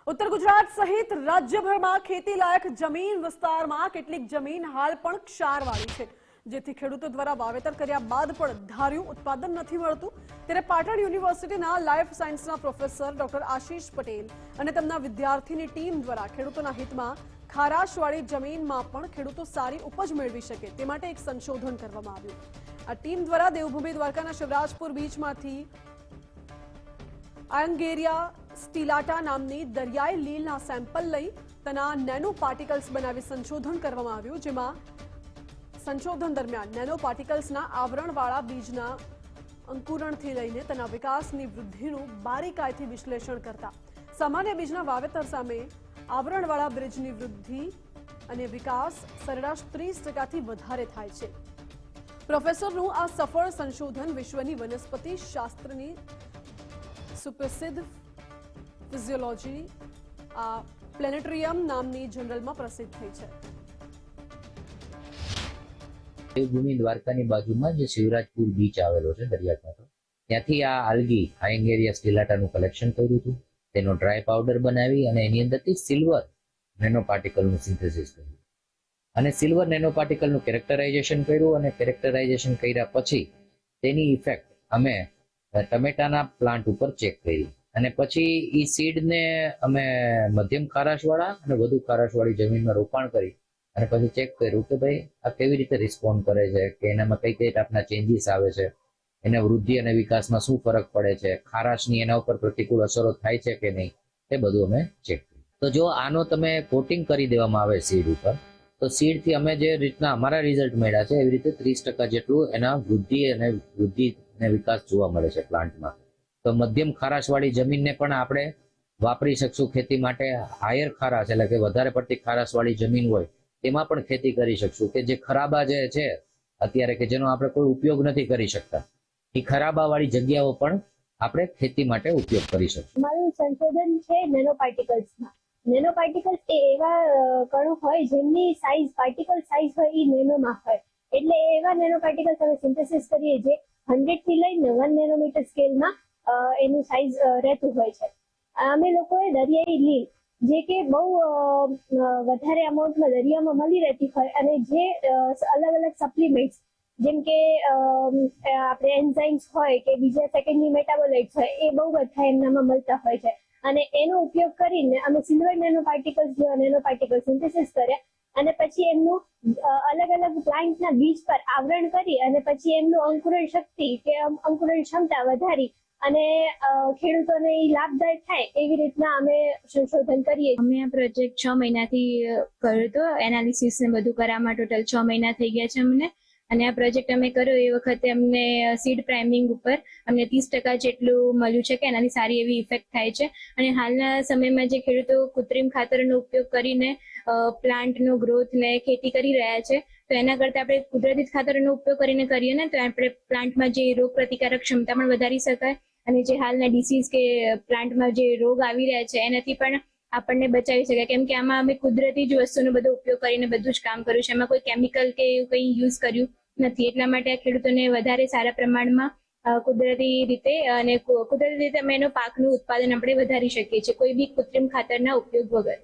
ઉત્તર ગુજરાત સહિત રાજ્યભરમાં ખેતી લાયક જમીન વિસ્તારમાં કેટલીક જમીન હાલ પણ ક્ષારવાળી છે, જેથી ખેડૂતો દ્વારા વાવેતર કર્યા બાદ પણ ધાર્યું ઉત્પાદન નથી મળતું। ત્યારે પાટણ યુનિવર્સિટીના લાઈફ સાયન્સના પ્રોફેસર ડોક્ટર આશીષ પટેલ અને તેમના વિદ્યાર્થીની ટીમ દ્વારા ખેડૂતોના હિતમાં ખારાશવાળી જમીનમાં પણ ખેડૂતો સારી ઉપજ મેળવી શકે તે માટે એક સંશોધન કરવામાં આવ્યું। આ ટીમ દ્વારા દેવભૂમિ દ્વારકાના શિવરાજપુર બીચમાંથી આયંગેરિયા સ્ટિલાટા નામની દરિયાઈ લીલના સેમ્પલ લઈ તેના નેનો પાર્ટિકલ્સ બનાવી સંશોધન કરવામાં આવ્યું, જેમાં સંશોધન દરમિયાન નેનો પાર્ટિકલ્સના આવરણવાળા બીજના અંકુરણથી લઈને તેના વિકાસની વૃદ્ધિનું બારીકાઈથી વિશ્લેષણ કરતા સામાન્ય બીજના વાવેતર સામે આવરણવાળા બીજની વૃદ્ધિ અને વિકાસ સરેરાશ 30% વધારે થાય છે। પ્રોફેસરનું આ સફળ સંશોધન વિશ્વની વનસ્પતિ શાસ્ત્રની સુપ્રસિદ્ધ ફિઝિયોલોજી પ્લેનેટરિયમ નામની જર્નલમાં પ્રસિદ્ધ થઈ છે। દેવભૂમિ દ્વારકાની બાજુમાં જે શિવરાજપુર બીચ આવેલો છે દરિયાકાંઠો, ત્યાંથી આ આલ્ગી આયંગેરિયા સ્ટિલાટાનું કલેક્શન કર્યું હતું, તેનો ડ્રાય પાવડર બનાવી અને એની અંદરથી સિલ્વર નેનો પાર્ટિકલનું સિન્થેસિસ કર્યું અને સિલ્વર નેનો પાર્ટિકલનું કેરેક્ટરાઇઝેશન કર્યું અને કેરેક્ટરાઇઝેશન કર્યા પછી તેની ઇફેક્ટ અમે ટમેટાના પ્લાન્ટ ઉપર ચેક કરી અને પછી એ સીડને અમે મધ્યમ ખારાશવાળા અને વધુ ખારાશવાળી જમીનમાં રોપાણ કરી અને પછી ચેક કર્યું કે ભાઈ આ કેવી રીતે રિસ્પોન્ડ કરે છે, કે એનામાં કઈ કઈ ટાઈપના ચેન્જીસ આવે છે, એના વૃદ્ધિ અને વિકાસમાં શું ફરક પડે છે, ખારાશની એના ઉપર પ્રતિકૂળ અસરો થાય છે કે નહીં, એ બધું અમે ચેક કર્યું। તો જો આનો તમે કોટિંગ કરી દેવામાં આવે સીડ ઉપર, તો સીડથી અમે જે રીતના અમારા રિઝલ્ટ મળ્યા છે એવી રીતે 30% જેટલું એના વૃદ્ધિ અને વિકાસ જોવા મળે છે પ્લાન્ટમાં। તો મધ્યમ ખારાશવાળી જમીનને પણ આપણે વાપરી શકશું ખેતી માટે। હાયર ખારાશ એટલે કે વધારે પડતી ખારાશવાળી જમીન હોય તેમાં પણ ખેતી કરી શકશું, કે જે ખરાબા જે છે અત્યારે કે જેનો આપણે કોઈ ઉપયોગ નથી કરી શકતા, એ ખરાબાવાળી જગ્યાઓ પણ આપણે ખેતી માટે ઉપયોગ કરી શકશું। મારું સંશોધન છે નેનો પાર્ટિકલ્સમાં। નેનો પાર્ટિકલ્સ એ એવા કણો હોય જેમની સાઇઝ પાર્ટિકલ સાઇઝ હોય એ નેનોમાં હોય, એટલે એવા નેનો પાર્ટિકલ્સ અમે સિન્થેસિસ કરીએ જે 100 થી લઈને 1 નેનોમીટર સ્કેલમાં એનું સાઇઝ રહેતું હોય છે। અમે લોકોએ દરિયાઈ લીલ જે કે બહુ વધારે અમાઉન્ટમાં દરિયામાં મળી રહેતી હોય અને જે અલગ અલગ સપ્લિમેન્ટ્સ જેમ કે આપણે એન્ઝાઇમ્સ હોય કે બીજા સેકન્ડરી મેટાબોલાઇટ્સ હોય એ બહુ બધા એમનામાં મળતા હોય છે, અને એનો ઉપયોગ કરીને અમે સિલ્વર નેનો પાર્ટિકલ્સ જેવા નેનો પાર્ટિકલ સિન્થેસિસ કર્યા અને પછી એમનું અલગ અલગ પ્લાન્ટના બીજ પર આવરણ કરી અને પછી એમનું અંકુરણ શક્તિ કે અંકુરણ ક્ષમતા વધારી અને ખેડૂતોને લાભદાયક થાય એવી રીતના અમે સંશોધન કરીએ। અમે આ પ્રોજેક્ટ 6 મહિનાથી કર્યો હતો, એનાલિસિસ ને બધું કરવામાં ટોટલ 6 મહિના થઈ ગયા છે અમને। અને આ પ્રોજેક્ટ અમે કર્યો એ વખતે અમને સીડ પ્રાઇમિંગ ઉપર અમને 30% જેટલું મળ્યું છે કે એનાથી સારી એવી ઇફેક્ટ થાય છે। અને હાલના સમયમાં જે ખેડૂતો કૃત્રિમ ખાતરનો ઉપયોગ કરીને પ્લાન્ટનો ગ્રોથ ને ખેતી કરી રહ્યા છે, તો એના કરતાં આપણે કુદરતી ખાતરનો ઉપયોગ કરીને કરીએ ને તો આપણે પ્લાન્ટમાં જે રોગ પ્રતિકારક ક્ષમતા પણ વધારી શકાય અને જે હાલના ડિસીઝ કે પ્લાન્ટમાં જે રોગ આવી રહ્યા છે એનાથી પણ આપણને બચાવી શકાય, કેમ કે આમાં અમે કુદરતી જ વસ્તુનો બધો ઉપયોગ કરીને બધું જ કામ કર્યું છે, એમાં કોઈ કેમિકલ કે એવું કંઈ યુઝ કર્યું નથી। એટલા માટે આ ખેડૂતોને વધારે સારા પ્રમાણમાં કુદરતી રીતે અમે એનો પાકનું ઉત્પાદન આપણે વધારી શકીએ છીએ કોઈ બી કૃત્રિમ ખાતરના ઉપયોગ વગર।